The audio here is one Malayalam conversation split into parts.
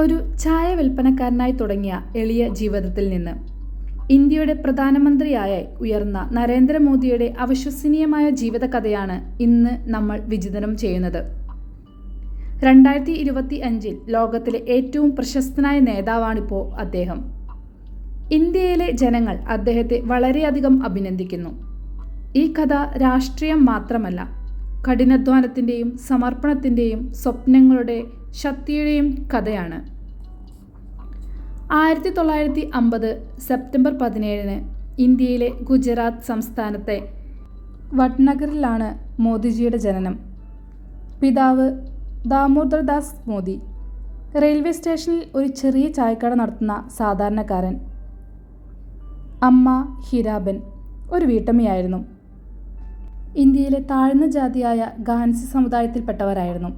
ഒരു ചായ വിൽപ്പനക്കാരനായി തുടങ്ങിയ എളിയ ജീവിതത്തിൽ നിന്ന് ഇന്ത്യയുടെ പ്രധാനമന്ത്രിയായി ഉയർന്ന നരേന്ദ്രമോദിയുടെ അവിശ്വസനീയമായ ജീവിതകഥയാണ് ഇന്ന് നമ്മൾ വിചിന്തനം ചെയ്യുന്നത്. 2025 ലോകത്തിലെ ഏറ്റവും പ്രശസ്തനായ നേതാവാണിപ്പോൾ അദ്ദേഹം. ഇന്ത്യയിലെ ജനങ്ങൾ അദ്ദേഹത്തെ വളരെയധികം അഭിനന്ദിക്കുന്നു. ഈ കഥ രാഷ്ട്രീയം മാത്രമല്ല, കഠിനാധ്വാനത്തിൻ്റെയും സമർപ്പണത്തിൻ്റെയും സ്വപ്നങ്ങളുടെ ശക്തിയുടെയും കഥയാണ്. 1950 സെപ്റ്റംബർ 17 ഇന്ത്യയിലെ ഗുജറാത്ത് സംസ്ഥാനത്തെ വഡ്നഗറിലാണ് മോദിജിയുടെ ജനനം. പിതാവ് ദാമോദർ ദാസ് മോദി റെയിൽവേ സ്റ്റേഷനിൽ ഒരു ചെറിയ ചായക്കട നടത്തുന്ന സാധാരണക്കാരൻ. അമ്മ ഹീരാബെൻ ഒരു വീട്ടമ്മയായിരുന്നു. ഇന്ത്യയിലെ താഴ്ന്ന ജാതിയായ ഗാൻസി സമുദായത്തിൽപ്പെട്ടവരായിരുന്നു.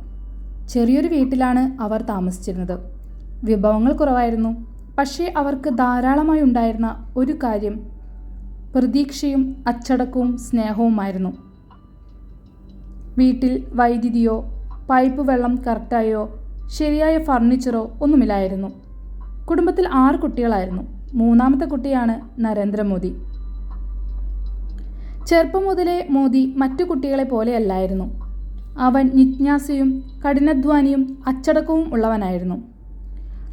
ചെറിയൊരു വീട്ടിലാണ് അവർ താമസിച്ചിരുന്നത്. വിഭവങ്ങൾ കുറവായിരുന്നു, പക്ഷേ അവർക്ക് ധാരാളമായി ഉണ്ടായിരുന്ന ഒരു കാര്യം പ്രതീക്ഷയും അച്ചടക്കവും സ്നേഹവുമായിരുന്നു. വീട്ടിൽ വൈദ്യുതിയോ പൈപ്പ് വെള്ളം കറക്റ്റായോ ശരിയായ ഫർണിച്ചറോ ഒന്നുമില്ലായിരുന്നു. കുടുംബത്തിൽ 6 കുട്ടികളായിരുന്നു. മൂന്നാമത്തെ കുട്ടിയാണ് നരേന്ദ്രമോദി. ചെറുപ്പം മുതലേ മോദി മറ്റു കുട്ടികളെ പോലെയല്ലായിരുന്നു. അവൻ ജിജ്ഞാസയും കഠിനാധ്വാനിയും അച്ചടക്കവും ഉള്ളവനായിരുന്നു.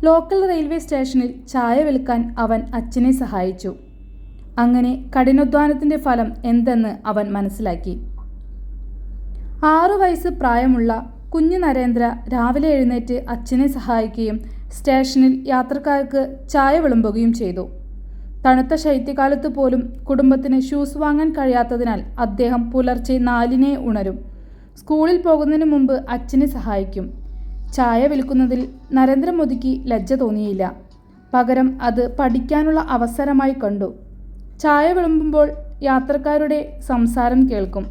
ലോക്കൽ റെയിൽവേ സ്റ്റേഷനിൽ ചായ വിൽക്കാൻ അവൻ അച്ഛനെ സഹായിച്ചു. അങ്ങനെ കഠിനാധ്വാനത്തിൻ്റെ ഫലം എന്തെന്ന് അവൻ മനസ്സിലാക്കി. 6 വയസ്സ് പ്രായമുള്ള കുഞ്ഞു നരേന്ദ്ര രാവിലെ എഴുന്നേറ്റ് അച്ഛനെ സഹായിക്കുകയും സ്റ്റേഷനിൽ യാത്രക്കാർക്ക് ചായ വിളമ്പുകയും ചെയ്തു. തണുത്ത ശൈത്യകാലത്ത് പോലും കുടുംബത്തിന് ഷൂസ് വാങ്ങാൻ കഴിയാത്തതിനാൽ അദ്ദേഹം പുലർച്ചെ 4 ഉണരും. സ്കൂളിൽ പോകുന്നതിന് മുമ്പ് അച്ഛനെ സഹായിക്കും. ചായ വിൽക്കുന്നതിൽ നരേന്ദ്രമോദിക്ക് ലജ്ജ തോന്നിയില്ല. പകരം അത് പഠിക്കാനുള്ള അവസരമായി കണ്ടു. ചായ വിളമ്പുമ്പോൾ യാത്രക്കാരുടെ സംസാരം കേൾക്കും.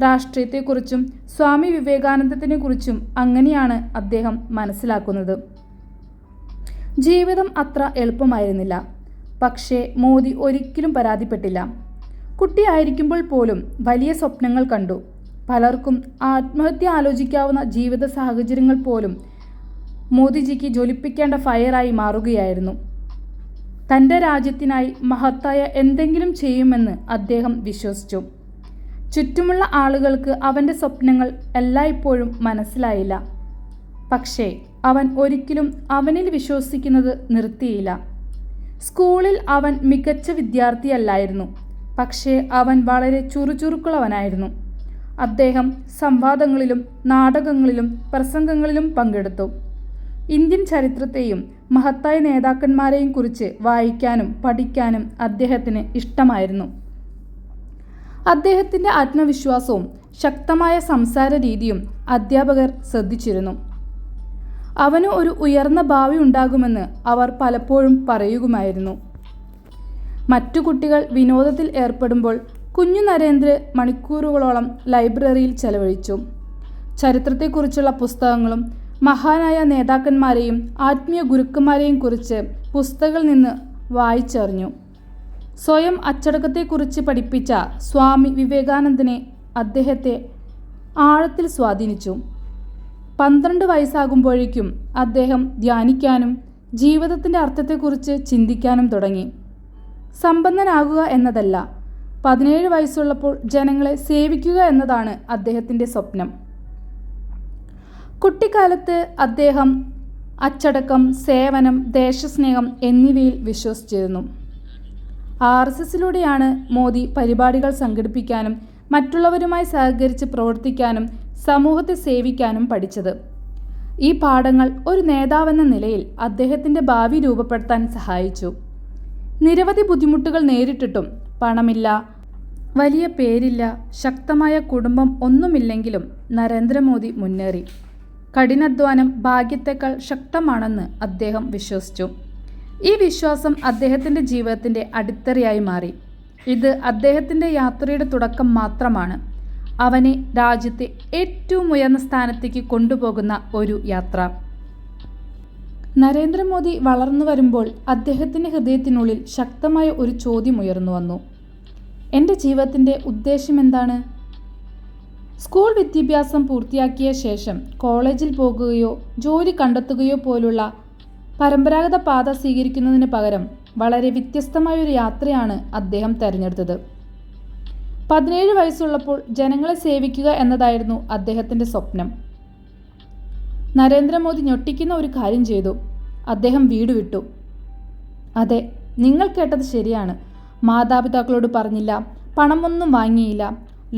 രാഷ്ട്രീയത്തെക്കുറിച്ചും സ്വാമി വിവേകാനന്ദത്തിനെക്കുറിച്ചും അങ്ങനെയാണ് അദ്ദേഹം മനസ്സിലാക്കുന്നത്. ജീവിതം അത്ര എളുപ്പമായിരുന്നില്ല. പക്ഷേ മോദി ഒരിക്കലും പരാതിപ്പെട്ടില്ല. കുട്ടിയായിരിക്കുമ്പോൾ പോലും വലിയ സ്വപ്നങ്ങൾ കണ്ടു. പലർക്കും ആത്മഹത്യ ആലോചിക്കാവുന്ന ജീവിത സാഹചര്യങ്ങൾ പോലും മോദിജിക്ക് ജ്വലിപ്പിക്കേണ്ട ഫയറായി മാറുകയായിരുന്നു. തൻ്റെ രാജ്യത്തിനായി മഹത്തായ എന്തെങ്കിലും ചെയ്യുമെന്ന് അദ്ദേഹം വിശ്വസിച്ചു. ചുറ്റുമുള്ള ആളുകൾക്ക് അവൻ്റെ സ്വപ്നങ്ങൾ എല്ലായ്പ്പോഴും മനസ്സിലായില്ല. പക്ഷേ അവൻ ഒരിക്കലും അവനിൽ വിശ്വസിക്കുന്നത് നിർത്തിയില്ല. സ്കൂളിൽ അവൻ മികച്ച വിദ്യാർത്ഥിയല്ലായിരുന്നു, പക്ഷേ അവൻ വളരെ ചുറുചുറുക്കുള്ളവനായിരുന്നു. അദ്ദേഹം സംവാദങ്ങളിലും നാടകങ്ങളിലും പ്രസംഗങ്ങളിലും പങ്കെടുത്തു. ഇന്ത്യൻ ചരിത്രത്തെയും മഹത്തായ നേതാക്കന്മാരെയും കുറിച്ച് വായിക്കാനും പഠിക്കാനും അദ്ദേഹത്തിന് ഇഷ്ടമായിരുന്നു. അദ്ദേഹത്തിൻ്റെ ആത്മവിശ്വാസവും ശക്തമായ സംസാര രീതിയും അധ്യാപകർ ശ്രദ്ധിച്ചിരുന്നു. അവന് ഒരു ഉയർന്ന ഭാവി ഉണ്ടാകുമെന്ന് അവർ പലപ്പോഴും പറയുമായിരുന്നു. മറ്റു കുട്ടികൾ വിനോദത്തിൽ ഏർപ്പെടുമ്പോൾ കുഞ്ഞു നരേന്ദ്ര മണിക്കൂറുകളോളം ലൈബ്രറിയിൽ ചെലവഴിച്ചു. ചരിത്രത്തെക്കുറിച്ചുള്ള പുസ്തകങ്ങളും മഹാനായ നേതാക്കന്മാരെയും ആത്മീയ ഗുരുക്കന്മാരെയും കുറിച്ച് പുസ്തകങ്ങളിൽ നിന്ന് വായിച്ചറിഞ്ഞു. സ്വയം അച്ചടക്കത്തെക്കുറിച്ച് പഠിപ്പിച്ച സ്വാമി വിവേകാനന്ദനെ അദ്ദേഹത്തെ ആഴത്തിൽ സ്വാധീനിച്ചു. 12 വയസ്സാകുമ്പോഴേക്കും അദ്ദേഹം ധ്യാനിക്കാനും ജീവിതത്തിൻ്റെ അർത്ഥത്തെക്കുറിച്ച് ചിന്തിക്കാനും തുടങ്ങി. സമ്പന്നനാകുക എന്നതല്ല, 17 വയസ്സുള്ളപ്പോൾ ജനങ്ങളെ സേവിക്കുക എന്നതാണ് അദ്ദേഹത്തിൻ്റെ സ്വപ്നം. കുട്ടിക്കാലത്ത് അദ്ദേഹം അച്ചടക്കം, സേവനം, ദേശസ്നേഹം എന്നിവയിൽ വിശ്വസിച്ചിരുന്നു. RSSലൂടെയാണ് മോദി പരിപാടികൾ സംഘടിപ്പിക്കാനും മറ്റുള്ളവരുമായി സഹകരിച്ച് പ്രവർത്തിക്കാനും സമൂഹത്തെ സേവിക്കാനും പഠിച്ചത്. ഈ പാഠങ്ങൾ ഒരു നേതാവെന്ന നിലയിൽ അദ്ദേഹത്തിൻ്റെ ഭാവി രൂപപ്പെടുത്താൻ സഹായിച്ചു. നിരവധി ബുദ്ധിമുട്ടുകൾ നേരിട്ടിട്ടും പണമില്ല, വലിയ പേരില്ല, ശക്തമായ കുടുംബം ഒന്നുമില്ലെങ്കിലും നരേന്ദ്രമോദി മുന്നേറി. കഠിനാധ്വാനം ഭാഗ്യത്തേക്കാൾ ശക്തമാണെന്ന് അദ്ദേഹം വിശ്വസിച്ചു. ഈ വിശ്വാസം അദ്ദേഹത്തിൻ്റെ ജീവിതത്തിൻ്റെ അടിത്തറയായി മാറി. ഇത് അദ്ദേഹത്തിൻ്റെ യാത്രയുടെ തുടക്കം മാത്രമാണ്, അവനെ രാജ്യത്തെ ഏറ്റവും ഉയർന്ന സ്ഥാനത്തേക്ക് കൊണ്ടുപോകുന്ന ഒരു യാത്ര. നരേന്ദ്രമോദി വളർന്നു വരുമ്പോൾ അദ്ദേഹത്തിൻ്റെ ഹൃദയത്തിനുള്ളിൽ ശക്തമായ ഒരു ചോദ്യം ഉയർന്നു വന്നു. എൻ്റെ ജീവിതത്തിൻ്റെ ഉദ്ദേശം എന്താണ്? സ്കൂൾ വിദ്യാഭ്യാസം പൂർത്തിയാക്കിയ ശേഷം കോളേജിൽ പോകുകയോ ജോലി കണ്ടെത്തുകയോ പോലുള്ള പരമ്പരാഗത പാത സ്വീകരിക്കുന്നതിന് പകരം വളരെ വ്യത്യസ്തമായൊരു യാത്രയാണ് അദ്ദേഹം തിരഞ്ഞെടുത്തത്. 17 വയസ്സുള്ളപ്പോൾ ജനങ്ങളെ സേവിക്കുക എന്നതായിരുന്നു അദ്ദേഹത്തിൻ്റെ സ്വപ്നം. നരേന്ദ്രമോദി ഞെട്ടിക്കുന്ന ഒരു കാര്യം ചെയ്തു. അദ്ദേഹം വീട് വിട്ടു. അതെ, നിങ്ങൾ കേട്ടത് ശരിയാണ്. മാതാപിതാക്കളോട് പറഞ്ഞില്ല, പണമൊന്നും വാങ്ങിയില്ല.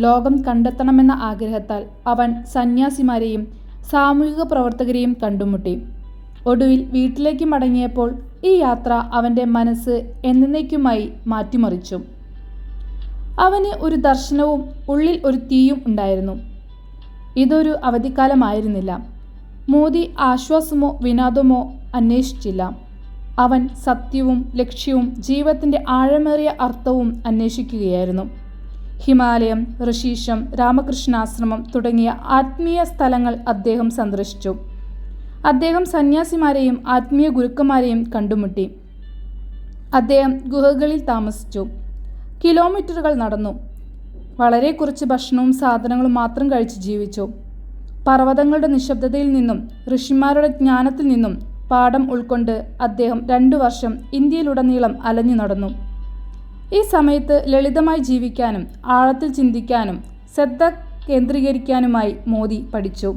ലോകം കണ്ടെത്തണമെന്ന ആഗ്രഹത്താൽ അവൻ സന്യാസിമാരെയും സാമൂഹിക പ്രവർത്തകരെയും കണ്ടുമുട്ടി. ഒടുവിൽ വീട്ടിലേക്ക് മടങ്ങിയപ്പോൾ ഈ യാത്ര അവൻ്റെ മനസ്സ് എന്നേക്കുമായി മാറ്റിമറിച്ചു. അവന് ഒരു ദർശനവും ഉള്ളിൽ ഒരു തീയും ഉണ്ടായിരുന്നു. ഇതൊരു അവധിക്കാലമായിരുന്നില്ല. മോദി ആശ്വാസമോ വിനോദമോ അന്വേഷിച്ചില്ല. അവൻ സത്യവും ലക്ഷ്യവും ജീവിതത്തിൻ്റെ ആഴമേറിയ അർത്ഥവും അന്വേഷിക്കുകയായിരുന്നു. ഹിമാലയം, ഋഷീശം, രാമകൃഷ്ണാശ്രമം തുടങ്ങിയ ആത്മീയ സ്ഥലങ്ങൾ അദ്ദേഹം സന്ദർശിച്ചു. അദ്ദേഹം സന്യാസിമാരെയും ആത്മീയ ഗുരുക്കന്മാരെയും കണ്ടുമുട്ടി. അദ്ദേഹം ഗുഹകളിൽ താമസിച്ചു. കിലോമീറ്ററുകൾ നടന്നു. വളരെ കുറച്ച് ഭക്ഷണവും സാധനങ്ങളും മാത്രം കഴിച്ച് ജീവിച്ചു. പർവ്വതങ്ങളുടെ നിശബ്ദതയിൽ നിന്നും ഋഷിമാരുടെ ജ്ഞാനത്തിൽ നിന്നും പാഠം ഉൾക്കൊണ്ട് അദ്ദേഹം 2 വർഷം ഇന്ത്യയിലുടനീളം അലഞ്ഞു നടന്നു. ഈ സമയത്ത് ലളിതമായി ജീവിക്കാനും ആഴത്തിൽ ചിന്തിക്കാനും ശ്രദ്ധ കേന്ദ്രീകരിക്കാനുമായി മോദി പഠിച്ചു.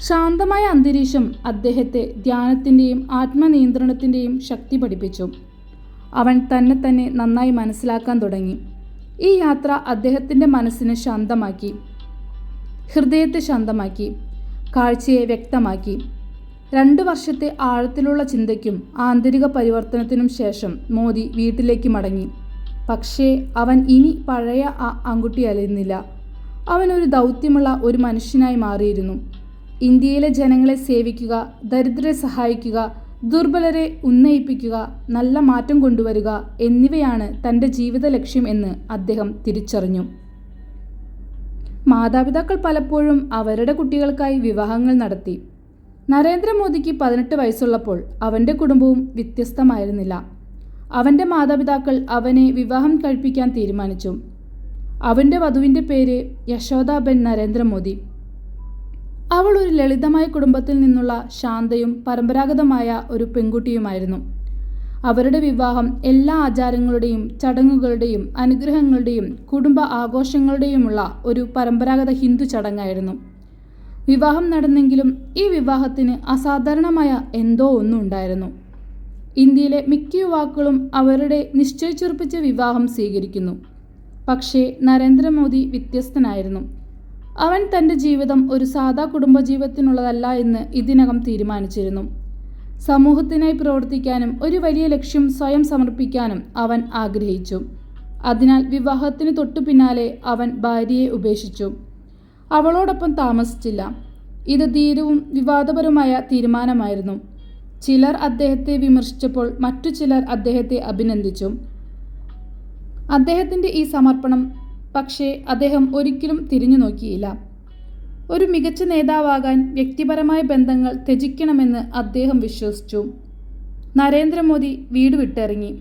ശാന്തമായ അന്തരീക്ഷം അദ്ദേഹത്തെ ധ്യാനത്തിൻ്റെയും ആത്മനിയന്ത്രണത്തിൻ്റെയും ശക്തി പഠിപ്പിച്ചു. അവൻ തന്നെ നന്നായി മനസ്സിലാക്കാൻ തുടങ്ങി. ഈ യാത്ര അദ്ദേഹത്തിൻ്റെ മനസ്സിനെ ശാന്തമാക്കി, ഹൃദയത്തെ ശാന്തമാക്കി, കാഴ്ചയെ വ്യക്തമാക്കി. 2 വർഷത്തെ ആഴത്തിലുള്ള ചിന്തയ്ക്കും ആന്തരിക പരിവർത്തനത്തിനും ശേഷം മോദി വീട്ടിലേക്ക് മടങ്ങി. പക്ഷേ അവൻ ഇനി പഴയ ആൺകുട്ടിയായിരുന്നില്ല. അവൻ ഒരു ദൗത്യമുള്ള ഒരു മനുഷ്യനായി മാറിയിരുന്നു. ഇന്ത്യയിലെ ജനങ്ങളെ സേവിക്കുക, ദരിദ്രരെ സഹായിക്കുക, ദുർബലരെ ഉന്നയിപ്പിക്കുക, നല്ല മാറ്റം കൊണ്ടുവരിക എന്നിവയാണ് തൻ്റെ ജീവിത ലക്ഷ്യം എന്ന് അദ്ദേഹം തിരിച്ചറിഞ്ഞു. മാതാപിതാക്കൾ പലപ്പോഴും അവരുടെ കുട്ടികൾക്കായി വിവാഹങ്ങൾ നടത്തി. നരേന്ദ്രമോദിക്ക് 18 വയസ്സുള്ളപ്പോൾ അവൻ്റെ കുടുംബവും വ്യത്യസ്തമായിരുന്നില്ല. അവൻ്റെ മാതാപിതാക്കൾ അവനെ വിവാഹം കഴിപ്പിക്കാൻ തീരുമാനിച്ചു. അവൻ്റെ വധുവിൻ്റെ പേര് യശോദാബെൻ നരേന്ദ്രമോദി. അവൾ ഒരു ലളിതമായ കുടുംബത്തിൽ നിന്നുള്ള ശാന്തയും പരമ്പരാഗതമായ ഒരു പെൺകുട്ടിയുമായിരുന്നു. അവരുടെ വിവാഹം എല്ലാ ആചാരങ്ങളുടെയും ചടങ്ങുകളുടെയും അനുഗ്രഹങ്ങളുടെയും കുടുംബ ആഘോഷങ്ങളുടെയുമുള്ള ഒരു പരമ്പരാഗത ഹിന്ദു ചടങ്ങായിരുന്നു. വിവാഹം നടന്നെങ്കിലും ഈ വിവാഹത്തിന് അസാധാരണമായ എന്തോ ഒന്നുണ്ടായിരുന്നു. ഇന്ത്യയിലെ മിക്ക യുവാക്കളും അവരുടെ നിശ്ചയിച്ചുറപ്പിച്ച വിവാഹം സ്വീകരിക്കുന്നു. പക്ഷേ നരേന്ദ്രമോദി വ്യത്യസ്തനായിരുന്നു. അവൻ തൻ്റെ ജീവിതം ഒരു സാധാ കുടുംബജീവിതത്തിനുള്ളതല്ല എന്ന് ഇതിനകം തീരുമാനിച്ചിരുന്നു. സമൂഹത്തിനായി പ്രവർത്തിക്കാനും ഒരു വലിയ ലക്ഷ്യം സ്വയം സമർപ്പിക്കാനും അവൻ ആഗ്രഹിച്ചു. അതിനാൽ വിവാഹത്തിന് തൊട്ടു പിന്നാലെ അവൻ ഭാര്യയെ ഉപേക്ഷിച്ചു. അവളോടൊപ്പം താമസിച്ചില്ല. ഇത് ധീരവും വിവാദപരമായ തീരുമാനമായിരുന്നു. ചിലർ അദ്ദേഹത്തെ വിമർശിച്ചപ്പോൾ മറ്റു ചിലർ അദ്ദേഹത്തെ അഭിനന്ദിച്ചു. അദ്ദേഹത്തിൻ്റെ ഈ സമർപ്പണം പക്ഷേ അദ്ദേഹം ഒരിക്കലും തിരിഞ്ഞു നോക്കിയില്ല. ഒരു മികച്ച നേതാവാകാൻ വ്യക്തിപരമായ ബന്ധങ്ങൾ ത്യജിക്കണമെന്ന് അദ്ദേഹം വിശ്വസിച്ചു. നരേന്ദ്രമോദി വീട് വിട്ടിറങ്ങി.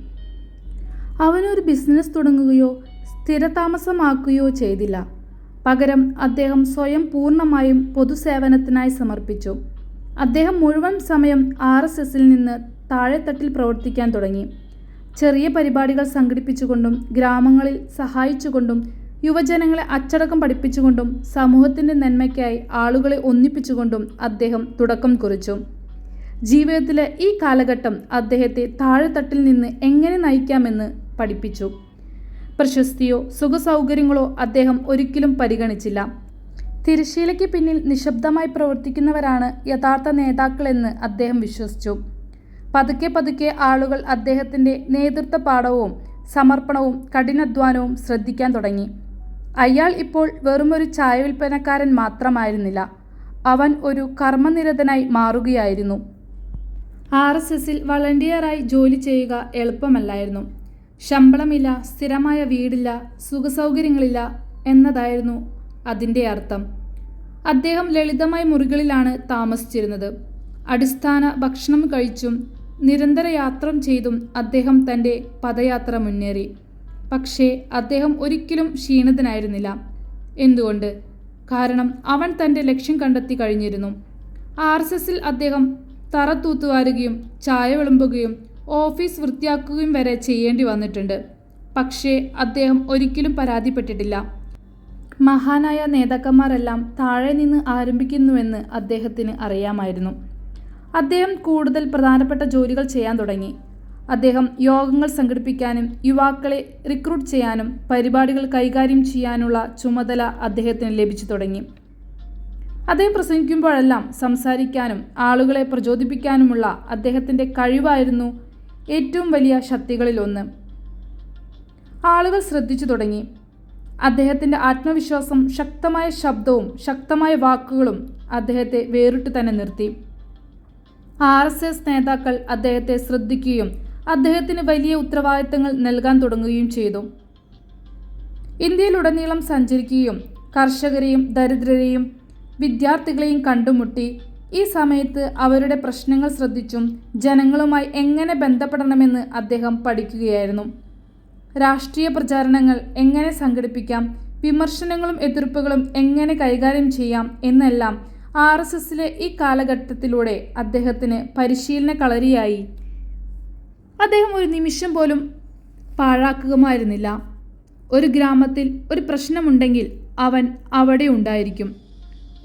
അവനൊരു ബിസിനസ് തുടങ്ങുകയോ സ്ഥിരതാമസമാക്കുകയോ ചെയ്തില്ല. പകരം അദ്ദേഹം സ്വയം പൂർണ്ണമായും പൊതുസേവനത്തിനായി സമർപ്പിച്ചു. അദ്ദേഹം മുഴുവൻ സമയം RSSൽ നിന്ന് താഴെത്തട്ടിൽ പ്രവർത്തിക്കാൻ തുടങ്ങി. ചെറിയ പരിപാടികൾ സംഘടിപ്പിച്ചുകൊണ്ടും ഗ്രാമങ്ങളിൽ സഹായിച്ചുകൊണ്ടും യുവജനങ്ങളെ അച്ചടക്കം പഠിപ്പിച്ചുകൊണ്ടും സമൂഹത്തിൻ്റെ നന്മയ്ക്കായി ആളുകളെ ഒന്നിപ്പിച്ചുകൊണ്ടും അദ്ദേഹം തുടക്കം കുറിച്ചു. ജീവിതത്തിലെ ഈ കാലഘട്ടം അദ്ദേഹത്തെ താഴെത്തട്ടിൽ നിന്ന് എങ്ങനെ നയിക്കാമെന്ന് പഠിപ്പിച്ചു. പ്രശസ്തിയോ സുഖസൗകര്യങ്ങളോ അദ്ദേഹം ഒരിക്കലും പരിഗണിച്ചില്ല. തിരശ്ശീലയ്ക്ക് പിന്നിൽ നിശബ്ദമായി പ്രവർത്തിക്കുന്നവരാണ് യഥാർത്ഥ നേതാക്കളെന്ന് അദ്ദേഹം വിശ്വസിച്ചു. പതുക്കെ ആളുകൾ അദ്ദേഹത്തിൻ്റെ നേതൃത്വ പാഠവും സമർപ്പണവും കഠിനാധ്വാനവും ശ്രദ്ധിക്കാൻ തുടങ്ങി. അയാൾ ഇപ്പോൾ വെറുമൊരു ചായ വിൽപ്പനക്കാരൻ മാത്രമായിരുന്നില്ല. അവൻ ഒരു കർമ്മനിരതനായി മാറുകയായിരുന്നു. RSSൽ വളണ്ടിയറായി ജോലി ചെയ്യുക എളുപ്പമല്ലായിരുന്നു. ശമ്പളമില്ല, സ്ഥിരമായ വീടില്ല, സുഖസൗകര്യങ്ങളില്ല എന്നതായിരുന്നു അതിൻ്റെ അർത്ഥം. അദ്ദേഹം ലളിതമായ മുറികളിലാണ് താമസിച്ചിരുന്നത്. അടിസ്ഥാന ഭക്ഷണം കഴിച്ചും നിരന്തര യാത്ര ചെയ്തും അദ്ദേഹം തൻ്റെ പദയാത്ര മുന്നേറി. പക്ഷേ അദ്ദേഹം ഒരിക്കലും ക്ഷീണിതനായിരുന്നില്ല. എന്തുകൊണ്ട്? കാരണം അവൻ തൻ്റെ ലക്ഷ്യം കണ്ടെത്തി കഴിഞ്ഞിരുന്നു. RSSൽ അദ്ദേഹം തറ തൂത്തുവാരുകയും ചായ വിളമ്പുകയും ഓഫീസ് വൃത്തിയാക്കുകയും വരെ ചെയ്യേണ്ടി വന്നിട്ടുണ്ട്. പക്ഷേ അദ്ദേഹം ഒരിക്കലും പരാതിപ്പെട്ടിട്ടില്ല. മഹാനായ നേതാക്കന്മാരെല്ലാം താഴെ നിന്ന് ആരംഭിക്കുന്നുവെന്ന് അദ്ദേഹത്തിന് അറിയാമായിരുന്നു. അദ്ദേഹം കൂടുതൽ പ്രധാനപ്പെട്ട ജോലികൾ ചെയ്യാൻ തുടങ്ങി. അദ്ദേഹം യോഗങ്ങൾ സംഘടിപ്പിക്കാനും യുവാക്കളെ റിക്രൂട്ട് ചെയ്യാനും പരിപാടികൾ കൈകാര്യം ചെയ്യാനുള്ള ചുമതല അദ്ദേഹത്തിന് ലഭിച്ചു തുടങ്ങി. അദ്ദേഹം പ്രസംഗിക്കുമ്പോഴെല്ലാം സംസാരിക്കാനും ആളുകളെ പ്രചോദിപ്പിക്കാനുമുള്ള അദ്ദേഹത്തിൻ്റെ കഴിവായിരുന്നു ഏറ്റവും വലിയ ശക്തികളിലൊന്ന്. ആളുകൾ ശ്രദ്ധിച്ചു തുടങ്ങി. അദ്ദേഹത്തിൻ്റെ ആത്മവിശ്വാസം, ശക്തമായ ശബ്ദവും ശക്തമായ വാക്കുകളും അദ്ദേഹത്തെ വേറിട്ട് തന്നെ നിർത്തി. RSS നേതാക്കൾ അദ്ദേഹത്തെ ശ്രദ്ധിക്കുകയും അദ്ദേഹത്തിന് വലിയ ഉത്തരവാദിത്തങ്ങൾ നൽകാൻ തുടങ്ങുകയും ചെയ്തു. ഇന്ത്യയിലുടനീളം സഞ്ചരിക്കുകയും കർഷകരെയും ദരിദ്രരെയും വിദ്യാർത്ഥികളെയും കണ്ടുമുട്ടി ഈ സമയത്ത് അവരുടെ പ്രശ്നങ്ങൾ ശ്രദ്ധിച്ചും ജനങ്ങളുമായി എങ്ങനെ ബന്ധപ്പെടണമെന്ന് അദ്ദേഹം പഠിക്കുകയായിരുന്നു. രാഷ്ട്രീയ പ്രചാരണങ്ങൾ എങ്ങനെ സംഘടിപ്പിക്കാം, വിമർശനങ്ങളും എതിർപ്പുകളും എങ്ങനെ കൈകാര്യം ചെയ്യാം എന്നെല്ലാം RSSലെ ഈ കാലഘട്ടത്തിലൂടെ അദ്ദേഹത്തിന് പരിശീലന കളരിയായി. അദ്ദേഹം ഒരു നിമിഷം പോലും പാഴാക്കുകയുമായിരുന്നില്ല. ഒരു ഗ്രാമത്തിൽ ഒരു പ്രശ്നമുണ്ടെങ്കിൽ അവൻ അവിടെ ഉണ്ടായിരിക്കും.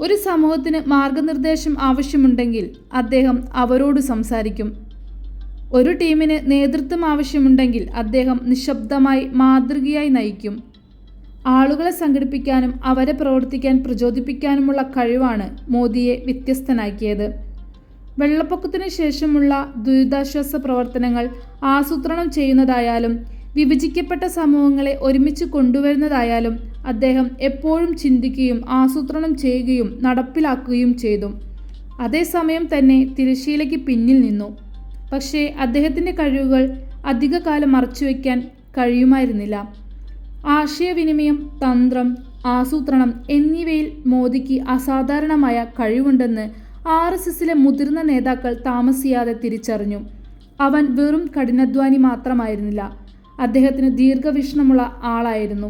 ഒരു സമൂഹത്തിന് മാർഗനിർദ്ദേശം ആവശ്യമുണ്ടെങ്കിൽ അദ്ദേഹം അവരോട് സംസാരിക്കും. ഒരു ടീമിന് നേതൃത്വം ആവശ്യമുണ്ടെങ്കിൽ അദ്ദേഹം നിശബ്ദമായി മാതൃകയായി നയിക്കും. ആളുകളെ സംഘടിപ്പിക്കാനും അവരെ പ്രവർത്തിക്കാൻ പ്രചോദിപ്പിക്കാനുമുള്ള കഴിവാണ് മോദിയെ വ്യത്യസ്തനാക്കിയത്. വെള്ളപ്പൊക്കത്തിന് ശേഷമുള്ള ദുരിതാശ്വാസ പ്രവർത്തനങ്ങൾ ആസൂത്രണം ചെയ്യുന്നതായാലും വിഭജിക്കപ്പെട്ട സമൂഹങ്ങളെ ഒരുമിച്ച് കൊണ്ടുവരുന്നതായാലും അദ്ദേഹം എപ്പോഴും ചിന്തിക്കുകയും ആസൂത്രണം ചെയ്യുകയും നടപ്പിലാക്കുകയും ചെയ്തു. അതേസമയം തന്നെ തിരശ്ശീലയ്ക്ക് പിന്നിൽ നിന്നു. പക്ഷേ അദ്ദേഹത്തിൻ്റെ കഴിവുകൾ അധികകാലം മറച്ചുവെക്കാൻ കഴിയുമായിരുന്നില്ല. ആശയവിനിമയം, തന്ത്രം, ആസൂത്രണം എന്നിവയിൽ മോദിക്ക് അസാധാരണമായ കഴിവുണ്ടെന്ന് RSSലെ മുതിർന്ന നേതാക്കൾ താമസിയാതെ തിരിച്ചറിഞ്ഞു. അവൻ വെറും കഠിനാധ്വാനി മാത്രമായിരുന്നില്ല, അദ്ദേഹത്തിന് ദീർഘവീക്ഷണമുള്ള ആളായിരുന്നു.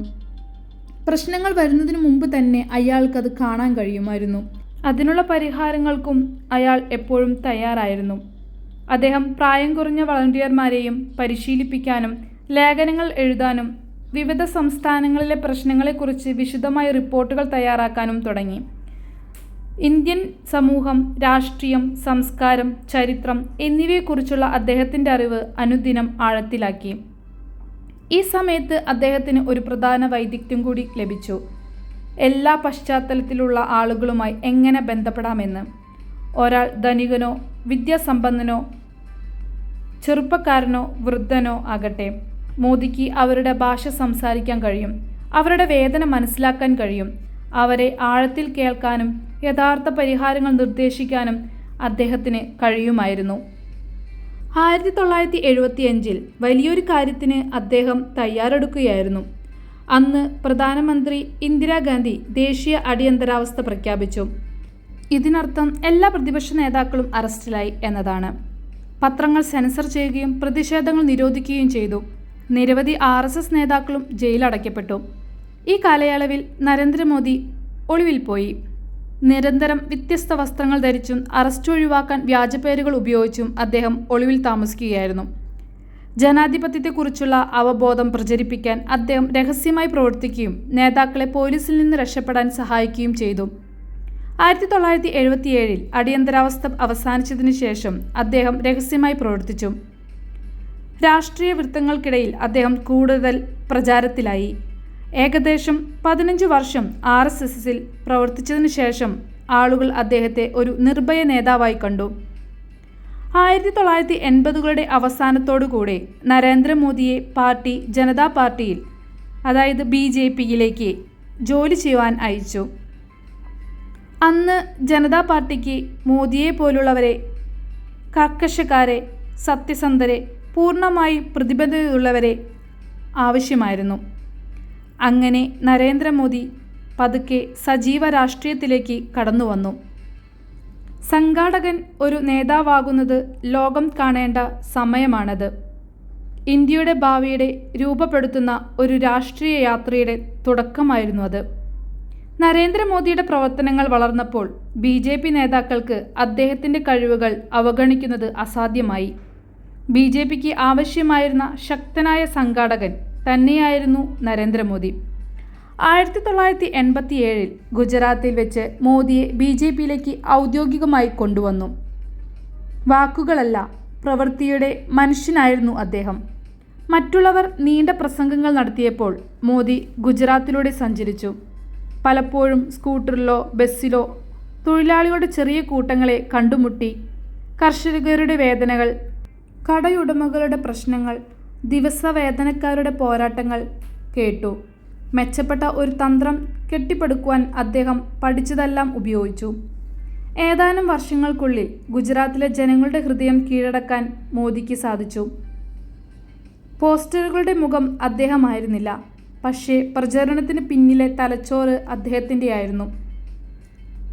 പ്രശ്നങ്ങൾ വരുന്നതിന് മുമ്പ് തന്നെ അയാൾക്കത് കാണാൻ കഴിയുമായിരുന്നു. അതിനുള്ള പരിഹാരങ്ങൾക്കും അയാൾ എപ്പോഴും തയ്യാറായിരുന്നു. അദ്ദേഹം പ്രായം കുറഞ്ഞ വളണ്ടിയർമാരെയും പരിശീലിപ്പിക്കാനും ലേഖനങ്ങൾ എഴുതാനും വിവിധ സംസ്ഥാനങ്ങളിലെ പ്രശ്നങ്ങളെക്കുറിച്ച് വിശദമായ റിപ്പോർട്ടുകൾ തയ്യാറാക്കാനും തുടങ്ങി. ഇന്ത്യൻ സമൂഹം, രാഷ്ട്രീയം, സംസ്കാരം, ചരിത്രം എന്നിവയെക്കുറിച്ചുള്ള അദ്ദേഹത്തിൻ്റെ അറിവ് അനുദിനം ആഴത്തിലാക്കി. ഈ സമയത്ത് അദ്ദേഹത്തിന് ഒരു പ്രധാന വൈദഗ്ധ്യം കൂടി ലഭിച്ചു: എല്ലാ പശ്ചാത്തലത്തിലുള്ള ആളുകളുമായി എങ്ങനെ ബന്ധപ്പെടാമെന്ന്. ഒരാൾ ധനികനോ വിദ്യാസമ്പന്നനോ ചെറുപ്പക്കാരനോ വൃദ്ധനോ ആകട്ടെ, മോദിക്ക് അവരുടെ ഭാഷ സംസാരിക്കാൻ കഴിയും, അവരുടെ വേദന മനസ്സിലാക്കാൻ കഴിയും. അവരെ ആഴത്തിൽ കേൾക്കാനും യഥാർത്ഥ പരിഹാരങ്ങൾ നിർദ്ദേശിക്കാനും അദ്ദേഹത്തിന് കഴിയുമായിരുന്നു. 1975 വലിയൊരു കാര്യത്തിന് അദ്ദേഹം തയ്യാറെടുക്കുകയായിരുന്നു. അന്ന് പ്രധാനമന്ത്രി ഇന്ദിരാഗാന്ധി ദേശീയ അടിയന്തരാവസ്ഥ പ്രഖ്യാപിച്ചു. ഇതിനർത്ഥം എല്ലാ പ്രതിപക്ഷ നേതാക്കളും അറസ്റ്റിലായി എന്നതാണ്. പത്രങ്ങൾ സെൻസർ ചെയ്യുകയും പ്രതിഷേധങ്ങൾ നിരോധിക്കുകയും ചെയ്തു. നിരവധി RSS നേതാക്കളും ജയിലടയ്ക്കപ്പെട്ടു. ഈ കാലയളവിൽ നരേന്ദ്രമോദി ഒളിവിൽ പോയി. നിരന്തരം വ്യത്യസ്ത വസ്ത്രങ്ങൾ ധരിച്ചും അറസ്റ്റ് ഒഴിവാക്കാൻ വ്യാജപേരുകൾ ഉപയോഗിച്ചും അദ്ദേഹം ഒളിവിൽ താമസിക്കുകയായിരുന്നു. ജനാധിപത്യത്തെക്കുറിച്ചുള്ള അവബോധം പ്രചരിപ്പിക്കാൻ അദ്ദേഹം രഹസ്യമായി പ്രവർത്തിക്കുകയും നേതാക്കളെ പോലീസിൽ നിന്ന് രക്ഷപ്പെടാൻ സഹായിക്കുകയും ചെയ്തു. 1977 അടിയന്തരാവസ്ഥ അവസാനിച്ചതിന് ശേഷം അദ്ദേഹം രഹസ്യമായി പ്രവർത്തിച്ചു. രാഷ്ട്രീയ വൃത്തങ്ങൾക്കിടയിൽ അദ്ദേഹം കൂടുതൽ പ്രചാരത്തിലായി. ഏകദേശം 15 വർഷം RSSൽ പ്രവർത്തിച്ചതിനു ശേഷം ആളുകൾ അദ്ദേഹത്തെ ഒരു നിർഭയ നേതാവായി കണ്ടു. 1980കളുടെ അവസാനത്തോടുകൂടി നരേന്ദ്രമോദിയെ പാർട്ടി ജനതാ പാർട്ടിയിൽ, അതായത് BJPയിലേക്ക് ജോലി ചെയ്യുവാൻ അയച്ചു. അന്ന് ജനതാ പാർട്ടിക്ക് മോദിയെ പോലുള്ളവരെ, കർക്കശക്കാരെ, സത്യസന്ധരെ, പൂർണ്ണമായി പ്രതിബദ്ധതയുള്ളവരെ ആവശ്യമായിരുന്നു. അങ്ങനെ നരേന്ദ്രമോദി പതുക്കെ സജീവ രാഷ്ട്രീയത്തിലേക്ക് കടന്നുവന്നു. സംഘാടകൻ ഒരു നേതാവാകുന്നത് ലോകം കാണേണ്ട സമയമാണത്. ഇന്ത്യയുടെ ഭാവിയുടെ രൂപപ്പെടുത്തുന്ന ഒരു രാഷ്ട്രീയ യാത്രയുടെ തുടക്കമായിരുന്നു അത്. നരേന്ദ്രമോദിയുടെ പ്രവർത്തനങ്ങൾ വളർന്നപ്പോൾ BJP നേതാക്കൾക്ക് അദ്ദേഹത്തിൻ്റെ കഴിവുകൾ അവഗണിക്കുന്നത് അസാധ്യമായി. BJPക്ക് ആവശ്യമായിരുന്ന ശക്തനായ സംഘാടകൻ തന്നെയായിരുന്നു നരേന്ദ്രമോദി. 1987 ഗുജറാത്തിൽ വെച്ച് മോദിയെ BJPയിലേക്ക് ഔദ്യോഗികമായി കൊണ്ടുവന്നു. വാക്കുകളല്ല, പ്രവൃത്തിയുടെ മനുഷ്യനായിരുന്നു അദ്ദേഹം. മറ്റുള്ളവർ നീണ്ട പ്രസംഗങ്ങൾ നടത്തിയപ്പോൾ മോദി ഗുജറാത്തിലൂടെ സഞ്ചരിച്ചു. പലപ്പോഴും സ്കൂട്ടറിലോ ബസ്സിലോ തൊഴിലാളികളുടെ ചെറിയ കൂട്ടങ്ങളെ കണ്ടുമുട്ടി. കർഷകരുടെ വേദനകൾ, കടയുടമകളുടെ പ്രശ്നങ്ങൾ, ദിവസവേതനക്കാരുടെ പോരാട്ടങ്ങൾ കേട്ടു. മെച്ചപ്പെട്ട ഒരു തന്ത്രം കെട്ടിപ്പടുക്കുവാൻ അദ്ദേഹം പഠിച്ചതെല്ലാം ഉപയോഗിച്ചു. ഏതാനും വർഷങ്ങൾക്കുള്ളിൽ ഗുജറാത്തിലെ ജനങ്ങളുടെ ഹൃദയം കീഴടക്കാൻ മോദിക്ക് സാധിച്ചു. പോസ്റ്ററുകളുടെ മുഖം അദ്ദേഹമായിരുന്നില്ല, പക്ഷേ പ്രചരണത്തിന് പിന്നിലെ തലച്ചോറ് അദ്ദേഹത്തിൻ്റെയായിരുന്നു.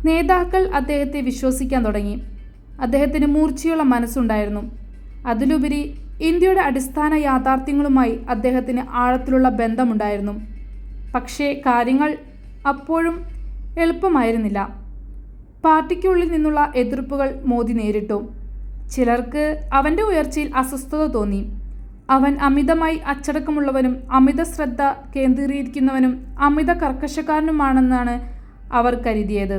നേതാക്കൾ അദ്ദേഹത്തെ വിശ്വസിക്കാൻ തുടങ്ങി. അദ്ദേഹത്തിന് മൂർച്ചയുള്ള മനസ്സുണ്ടായിരുന്നു. അതിലുപരി ഇന്ത്യയുടെ അടിസ്ഥാന യാഥാർത്ഥ്യങ്ങളുമായി അദ്ദേഹത്തിന് ആഴത്തിലുള്ള ബന്ധമുണ്ടായിരുന്നു. പക്ഷേ കാര്യങ്ങൾ അപ്പോഴും എളുപ്പമായിരുന്നില്ല. പാർട്ടിക്കുള്ളിൽ നിന്നുള്ള എതിർപ്പുകൾ മോദി നേരിട്ടു. ചിലർക്ക് അവൻ്റെ ഉയർച്ചയിൽ അസ്വസ്ഥത തോന്നി. അവൻ അമിതമായി അച്ചടക്കമുള്ളവനും അമിത ശ്രദ്ധ കേന്ദ്രീകരിക്കുന്നവനും അമിത കർക്കശക്കാരനുമാണെന്നാണ് അവർ കരുതിയത്.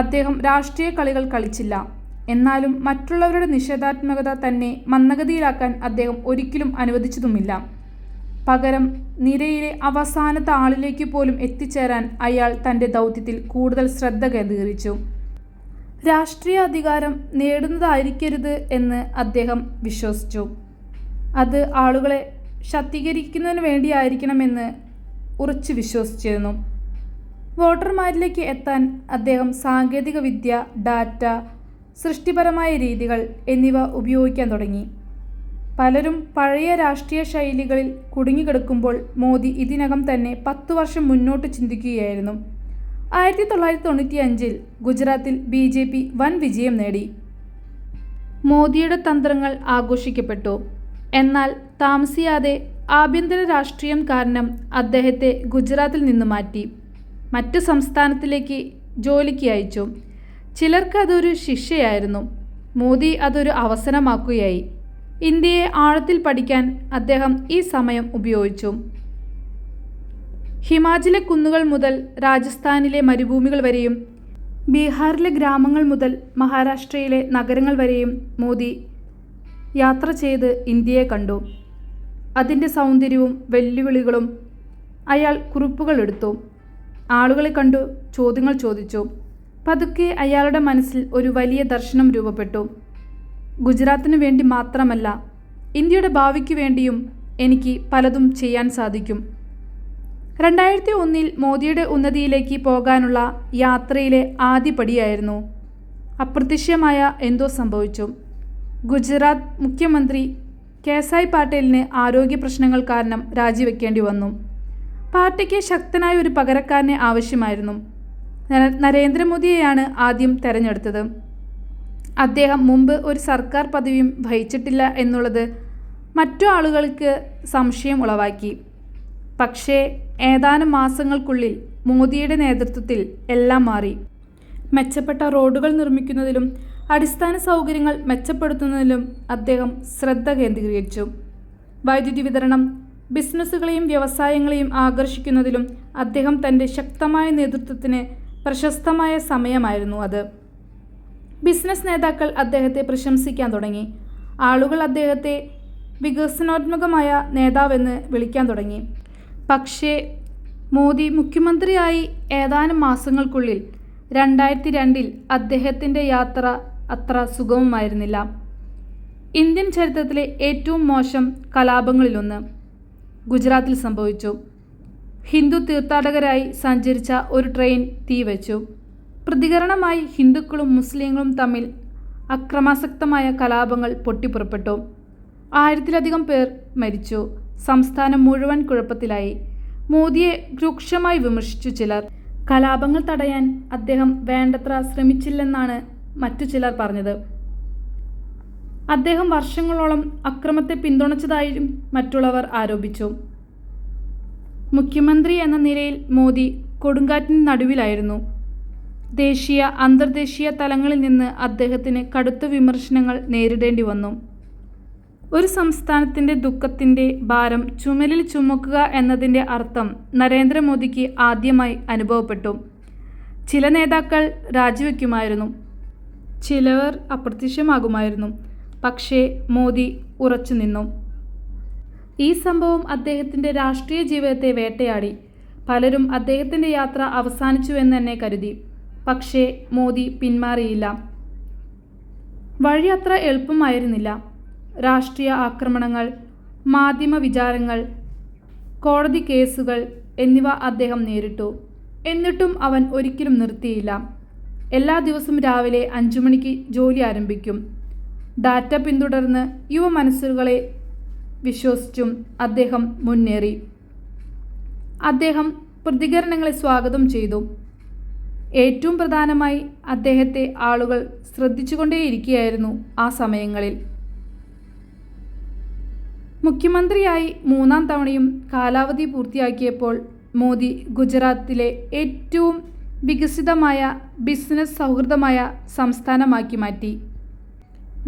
അദ്ദേഹം രാഷ്ട്രീയ കളികൾ കളിച്ചില്ല. എന്നാലും മറ്റുള്ളവരുടെ നിഷേധാത്മകത തന്നെ മന്ദഗതിയിലാക്കാൻ അദ്ദേഹം ഒരിക്കലും അനുവദിച്ചതുമില്ല. പകരം നിരയിലെ അവസാനത്തെ ആളിലേക്ക് പോലും എത്തിച്ചേരാൻ അയാൾ തൻ്റെ ദൗത്യത്തിൽ കൂടുതൽ ശ്രദ്ധ കേന്ദ്രീകരിച്ചു. രാഷ്ട്രീയ അധികാരം നേടുന്നതായിരിക്കരുത് എന്ന് അദ്ദേഹം വിശ്വസിച്ചു. അത് ആളുകളെ ശാക്തീകരിക്കുന്നതിന് വേണ്ടിയായിരിക്കണമെന്ന് ഉറച്ചു വിശ്വസിച്ചിരുന്നു. വോട്ടർമാരിലേക്ക് എത്താൻ അദ്ദേഹം സാങ്കേതിക വിദ്യ, ഡാറ്റ, സൃഷ്ടിപരമായ രീതികൾ എന്നിവ ഉപയോഗിക്കാൻ തുടങ്ങി. പലരും പഴയ രാഷ്ട്രീയ ശൈലികളിൽ കുടുങ്ങിക്കിടക്കുമ്പോൾ മോദി ഇതിനകം തന്നെ 10 വർഷം മുന്നോട്ട് ചിന്തിക്കുകയായിരുന്നു. 1995 ഗുജറാത്തിൽ BJP വൻ വിജയം നേടി. മോദിയുടെ തന്ത്രങ്ങൾ ആഘോഷിക്കപ്പെട്ടു. എന്നാൽ താമസിയാതെ ആഭ്യന്തര രാഷ്ട്രീയം കാരണം അദ്ദേഹത്തെ ഗുജറാത്തിൽ നിന്ന് മാറ്റി മറ്റു സംസ്ഥാനത്തിലേക്ക് ജോലിക്ക് അയച്ചു. ചിലർക്ക് അതൊരു ശിക്ഷയായിരുന്നു. മോദി അതൊരു അവസരമാക്കുകയായി. ഇന്ത്യയെ ആഴത്തിൽ പഠിക്കാൻ അദ്ദേഹം ഈ സമയം ഉപയോഗിച്ചു. ഹിമാചലിലെ കുന്നുകൾ മുതൽ രാജസ്ഥാനിലെ മരുഭൂമികൾ വരെയും ബീഹാറിലെ ഗ്രാമങ്ങൾ മുതൽ മഹാരാഷ്ട്രയിലെ നഗരങ്ങൾ വരെയും മോദി യാത്ര ചെയ്ത് ഇന്ത്യയെ കണ്ടു. അതിൻ്റെ സൗന്ദര്യവും വെല്ലുവിളികളും അയാൾ കുറിപ്പുകൾ എടുത്തു. ആളുകളെ കണ്ടു ചോദ്യങ്ങൾ ചോദിച്ചു. പതുക്കെ അയാളുടെ മനസ്സിൽ ഒരു വലിയ ദർശനം രൂപപ്പെട്ടു. ഗുജറാത്തിനു വേണ്ടി മാത്രമല്ല, ഇന്ത്യയുടെ ഭാവിക്ക് വേണ്ടിയും എനിക്ക് പലതും ചെയ്യാൻ സാധിക്കും. 2001 മോദിയുടെ ഉന്നതിയിലേക്ക് പോകാനുള്ള യാത്രയിലെ ആദ്യ പടിയായിരുന്നു. അപ്രത്യക്ഷമായ എന്തോ സംഭവിച്ചു. ഗുജറാത്ത് മുഖ്യമന്ത്രി കേസായി പാട്ടേലിന് ആരോഗ്യ പ്രശ്നങ്ങൾ കാരണം രാജിവെക്കേണ്ടി വന്നു. പാർട്ടിക്ക് ശക്തനായ ഒരു പകരക്കാരനെ ആവശ്യമായിരുന്നു. നരേന്ദ്രമോദിയെയാണ് ആദ്യം തെരഞ്ഞെടുത്തത്. അദ്ദേഹം മുമ്പ് ഒരു സർക്കാർ പദവിയും വഹിച്ചിട്ടില്ല എന്നുള്ളത് മറ്റു ആളുകൾക്ക് സംശയം ഉളവാക്കി. പക്ഷേ ഏതാനും മാസങ്ങൾക്കുള്ളിൽ മോദിയുടെ നേതൃത്വത്തിൽ എല്ലാം മാറി. മെച്ചപ്പെട്ട റോഡുകൾ നിർമ്മിക്കുന്നതിലും അടിസ്ഥാന സൗകര്യങ്ങൾ മെച്ചപ്പെടുത്തുന്നതിലും അദ്ദേഹം ശ്രദ്ധ കേന്ദ്രീകരിച്ചു. വൈദ്യുതി വിതരണം, ബിസിനസ്സുകളെയും വ്യവസായങ്ങളെയും ആകർഷിക്കുന്നതിലും അദ്ദേഹം തൻ്റെ ശക്തമായ നേതൃത്വത്തിന് പ്രശസ്തമായ സമയമായിരുന്നു അത്. ബിസിനസ് നേതാക്കൾ അദ്ദേഹത്തെ പ്രശംസിക്കാൻ തുടങ്ങി. ആളുകൾ അദ്ദേഹത്തെ വികസനോന്മുഖമായ നേതാവെന്ന് വിളിക്കാൻ തുടങ്ങി. പക്ഷേ മോദി മുഖ്യമന്ത്രിയായി ഏതാനും മാസങ്ങൾക്കുള്ളിൽ 2002 അദ്ദേഹത്തിൻ്റെ യാത്ര അത്ര സുഗമമായിരുന്നില്ല. ഇന്ത്യൻ ചരിത്രത്തിലെ ഏറ്റവും മോശം കലാപങ്ങളിലൊന്ന് ഗുജറാത്തിൽ സംഭവിച്ചു. ഹിന്ദു തീർത്ഥാടകരായി സഞ്ചരിച്ച ഒരു ട്രെയിൻ തീവച്ചു. പ്രതികരണമായി ഹിന്ദുക്കളും മുസ്ലിങ്ങളും തമ്മിൽ അക്രമാസക്തമായ കലാപങ്ങൾ പൊട്ടിപ്പുറപ്പെട്ടു. 1000-ലധികം പേർ മരിച്ചു. സംസ്ഥാനം മുഴുവൻ കുഴപ്പത്തിലായി. മോദിയെ രൂക്ഷമായി വിമർശിച്ചു ചിലർ. കലാപങ്ങൾ തടയാൻ അദ്ദേഹം വേണ്ടത്ര ശ്രമിച്ചില്ലെന്നാണ് മറ്റു ചിലർ പറഞ്ഞത്. അദ്ദേഹം വർഷങ്ങളോളം അക്രമത്തെ പിന്തുണച്ചതായും മറ്റുള്ളവർ ആരോപിച്ചു. മുഖ്യമന്ത്രി എന്ന നിലയിൽ മോദി കൊടുങ്കാറ്റിന് നടുവിലായിരുന്നു. ദേശീയ അന്തർദേശീയ തലങ്ങളിൽ നിന്ന് അദ്ദേഹത്തിന് കടുത്ത വിമർശനങ്ങൾ നേരിടേണ്ടി വന്നു. ഒരു സംസ്ഥാനത്തിൻ്റെ ദുഃഖത്തിൻ്റെ ഭാരം ചുമലിൽ ചുമക്കുക എന്നതിൻ്റെ അർത്ഥം നരേന്ദ്രമോദിക്ക് ആദ്യമായി അനുഭവപ്പെട്ടു. ചില നേതാക്കൾ രാജിവെക്കുമായിരുന്നു, ചിലർ അപ്രത്യക്ഷമാകുമായിരുന്നു. പക്ഷേ മോദി ഉറച്ചുനിന്നു. ഈ സംഭവം അദ്ദേഹത്തിൻ്റെ രാഷ്ട്രീയ ജീവിതത്തെ വേട്ടയാടി. പലരും അദ്ദേഹത്തിൻ്റെ യാത്ര അവസാനിച്ചുവെന്ന് തന്നെ കരുതി. പക്ഷേ മോദി പിന്മാറിയില്ല. വഴി അത്ര എളുപ്പമായിരുന്നില്ല. രാഷ്ട്രീയ ആക്രമണങ്ങൾ, മാധ്യമ വിചാരങ്ങൾ, കോടതി കേസുകൾ എന്നിവ അദ്ദേഹം നേരിട്ടു. എന്നിട്ടും അവൻ ഒരിക്കലും നിർത്തിയില്ല. എല്ലാ ദിവസവും രാവിലെ 5 മണിക്ക് ജോലി ആരംഭിക്കും. ഡാറ്റ പിന്തുടർന്ന് യുവ മനസ്സുകളെ വിശ്വസിച്ചും അദ്ദേഹം മുന്നേറി. അദ്ദേഹം പ്രതികരണങ്ങളെ സ്വാഗതം ചെയ്തു. ഏറ്റവും പ്രധാനമായി അദ്ദേഹത്തെ ആളുകൾ ശ്രദ്ധിച്ചുകൊണ്ടേയിരിക്കുകയായിരുന്നു ആ സമയങ്ങളിൽ. മുഖ്യമന്ത്രിയായി 3ാം തവണയും കാലാവധി പൂർത്തിയാക്കിയപ്പോൾ മോദി ഗുജറാത്തിലെ ഏറ്റവും വികസിതമായ ബിസിനസ് സൗഹൃദമായ സംസ്ഥാനമാക്കി മാറ്റി.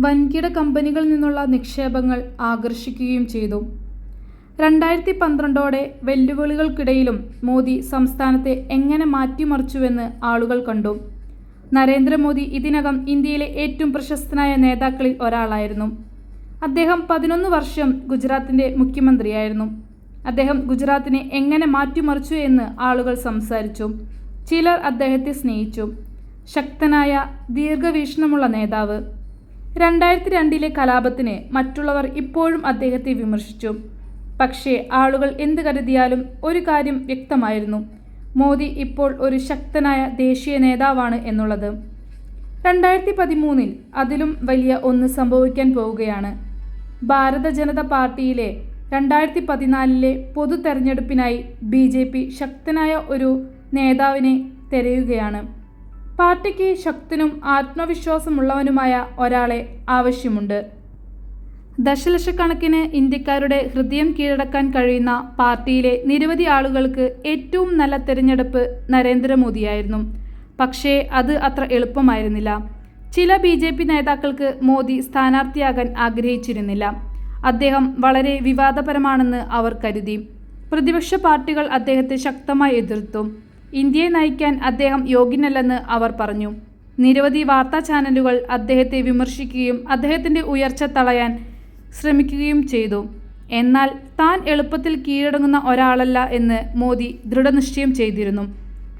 വൻകിട കമ്പനികളിൽ നിന്നുള്ള നിക്ഷേപങ്ങൾ ആകർഷിക്കുകയും ചെയ്തു. 2012ഓടെ വെല്ലുവിളികൾക്കിടയിലും മോദി സംസ്ഥാനത്തെ എങ്ങനെ മാറ്റിമറിച്ചുവെന്ന് ആളുകൾ കണ്ടു. നരേന്ദ്രമോദി ഇതിനകം ഇന്ത്യയിലെ ഏറ്റവും പ്രശസ്തനായ നേതാക്കളിൽ ഒരാളായിരുന്നു. അദ്ദേഹം 11 വർഷം ഗുജറാത്തിൻ്റെ മുഖ്യമന്ത്രിയായിരുന്നു. അദ്ദേഹം ഗുജറാത്തിനെ എങ്ങനെ മാറ്റിമറിച്ചു എന്ന് ആളുകൾ സംസാരിച്ചു. ചിലർ അദ്ദേഹത്തെ സ്നേഹിച്ചു. ശക്തനായ ദീർഘവീക്ഷണമുള്ള നേതാവ്. 2002 കലാപത്തിന് മറ്റുള്ളവർ ഇപ്പോഴും അദ്ദേഹത്തെ വിമർശിച്ചു. പക്ഷേ ആളുകൾ എന്ത് കരുതിയാലും ഒരു കാര്യം വ്യക്തമായിരുന്നു: മോദി ഇപ്പോൾ ഒരു ശക്തനായ ദേശീയ നേതാവാണ് എന്നുള്ളത്. 2013 അതിലും വലിയ ഒന്ന് സംഭവിക്കാൻ പോവുകയാണ്. ഭാരത ജനതാ പാർട്ടിയിലെ 2014 പൊതു തെരഞ്ഞെടുപ്പിനായി BJP ശക്തനായ ഒരു നേതാവിനെ തിരയുകയാണ്. പാർട്ടിക്ക് ശക്തനും ആത്മവിശ്വാസമുള്ളവനുമായ ഒരാളെ ആവശ്യമുണ്ട്. ദശലക്ഷക്കണക്കിന് ഇന്ത്യക്കാരുടെ ഹൃദയം കീഴടക്കാൻ കഴിയുന്ന പാർട്ടിയിലെ നിരവധി ആളുകൾക്ക് ഏറ്റവും നല്ല തിരഞ്ഞെടുപ്പ് നരേന്ദ്രമോദിയായിരുന്നു. പക്ഷേ അത് അത്ര എളുപ്പമായിരുന്നില്ല. ചില BJP നേതാക്കൾക്ക് മോദി സ്ഥാനാർത്ഥിയാകാൻ ആഗ്രഹിച്ചിരുന്നില്ല. അദ്ദേഹം വളരെ വിവാദപരമാണെന്ന് അവർ കരുതി. പ്രതിപക്ഷ പാർട്ടികൾ അദ്ദേഹത്തെ ശക്തമായി എതിർത്തു. ഇന്ത്യയെ നയിക്കാൻ അദ്ദേഹം യോഗ്യനല്ലെന്ന് അവർ പറഞ്ഞു. നിരവധി വാർത്താ ചാനലുകൾ അദ്ദേഹത്തെ വിമർശിക്കുകയും അദ്ദേഹത്തിൻ്റെ ഉയർച്ച തടയാൻ ശ്രമിക്കുകയും ചെയ്തു. എന്നാൽ താൻ എളുപ്പത്തിൽ കീഴടങ്ങുന്ന ഒരാളല്ല എന്ന് മോദി ദൃഢനിശ്ചയം ചെയ്തിരുന്നു.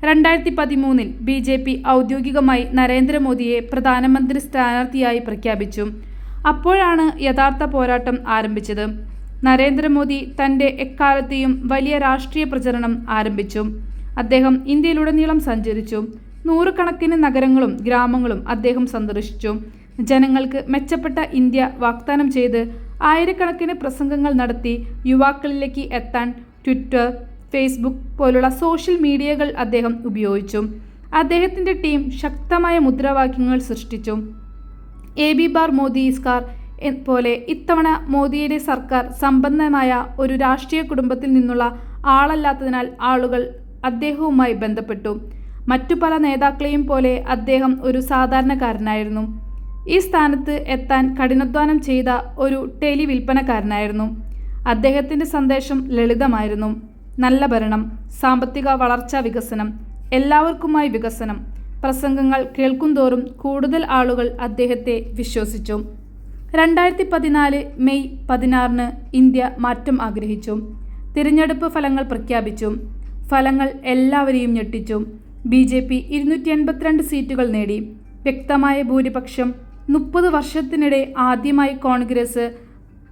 2013 BJP ഔദ്യോഗികമായി നരേന്ദ്രമോദിയെ പ്രധാനമന്ത്രി സ്ഥാനാർത്ഥിയായി പ്രഖ്യാപിച്ചു. അപ്പോഴാണ് യഥാർത്ഥ പോരാട്ടം ആരംഭിച്ചത്. നരേന്ദ്രമോദി തൻ്റെ എക്കാലത്തെയും വലിയ രാഷ്ട്രീയ പ്രചരണം ആരംഭിച്ചു. അദ്ദേഹം ഇന്ത്യയിലുടനീളം സഞ്ചരിച്ചു. 100 കണക്കിന് നഗരങ്ങളും ഗ്രാമങ്ങളും അദ്ദേഹം സന്ദർശിച്ചു. ജനങ്ങൾക്ക് മെച്ചപ്പെട്ട ഇന്ത്യ വാഗ്ദാനം ചെയ്ത് ആയിരക്കണക്കിന് പ്രസംഗങ്ങൾ നടത്തി. യുവാക്കളിലേക്ക് എത്താൻ ട്വിറ്റർ, ഫേസ്ബുക്ക് പോലുള്ള സോഷ്യൽ മീഡിയകൾ അദ്ദേഹം ഉപയോഗിച്ചു. അദ്ദേഹത്തിൻ്റെ ടീം ശക്തമായ മുദ്രാവാക്യങ്ങൾ സൃഷ്ടിച്ചു. AB bar Modi is car പോലെ. ഇത്തവണ മോദിയുടെ സർക്കാർ സമ്പന്നമായ ഒരു രാഷ്ട്രീയ കുടുംബത്തിൽ നിന്നുള്ള ആളല്ലാത്തതിനാൽ ആളുകൾ അദ്ദേഹവുമായി ബന്ധപ്പെട്ടു. മറ്റു പല നേതാക്കളെയും പോലെ അദ്ദേഹം ഒരു സാധാരണക്കാരനായിരുന്നു. ഈ സ്ഥാനത്ത് എത്താൻ കഠിനാധ്വാനം ചെയ്ത ഒരു ടെലി വിൽപ്പനക്കാരനായിരുന്നു. അദ്ദേഹത്തിൻ്റെ സന്ദേശം ലളിതമായിരുന്നു: നല്ല ഭരണം, സാമ്പത്തിക വളർച്ചാ വികസനം, എല്ലാവർക്കുമായി വികസനം. പ്രസംഗങ്ങൾ കേൾക്കുന്തോറും കൂടുതൽ ആളുകൾ അദ്ദേഹത്തെ വിശ്വസിച്ചു. 2014 മെയ് 16 ഇന്ത്യ മാറ്റം ആഗ്രഹിച്ചു. തിരഞ്ഞെടുപ്പ് ഫലങ്ങൾ പ്രഖ്യാപിച്ചു. ഫലങ്ങൾ എല്ലാവരെയും ഞെട്ടിച്ചു. BJP 282 സീറ്റുകൾ നേടി. വ്യക്തമായ ഭൂരിപക്ഷം. 30 വർഷത്തിനിടെ ആദ്യമായി കോൺഗ്രസ്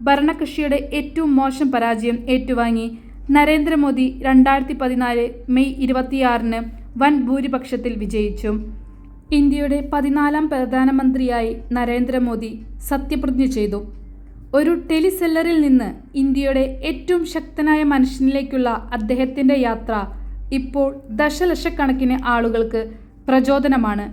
ഭരണകക്ഷിയുടെ ഏറ്റവും മോശം പരാജയം ഏറ്റുവാങ്ങി. നരേന്ദ്രമോദി 2014 മെയ് 26 വൻ ഭൂരിപക്ഷത്തിൽ വിജയിച്ചു. ഇന്ത്യയുടെ 14ാം പ്രധാനമന്ത്രിയായി നരേന്ദ്രമോദി സത്യപ്രതിജ്ഞ ചെയ്തു. ഒരു ടെലിസെല്ലറിൽ നിന്ന് ഇന്ത്യയുടെ ഏറ്റവും ശക്തനായ മനുഷ്യനിലേക്കുള്ള അദ്ദേഹത്തിൻ്റെ യാത്ര ഇപ്പോൾ ദശലക്ഷക്കണക്കിന് ആളുകൾക്ക് പ്രചോദനമാണ്.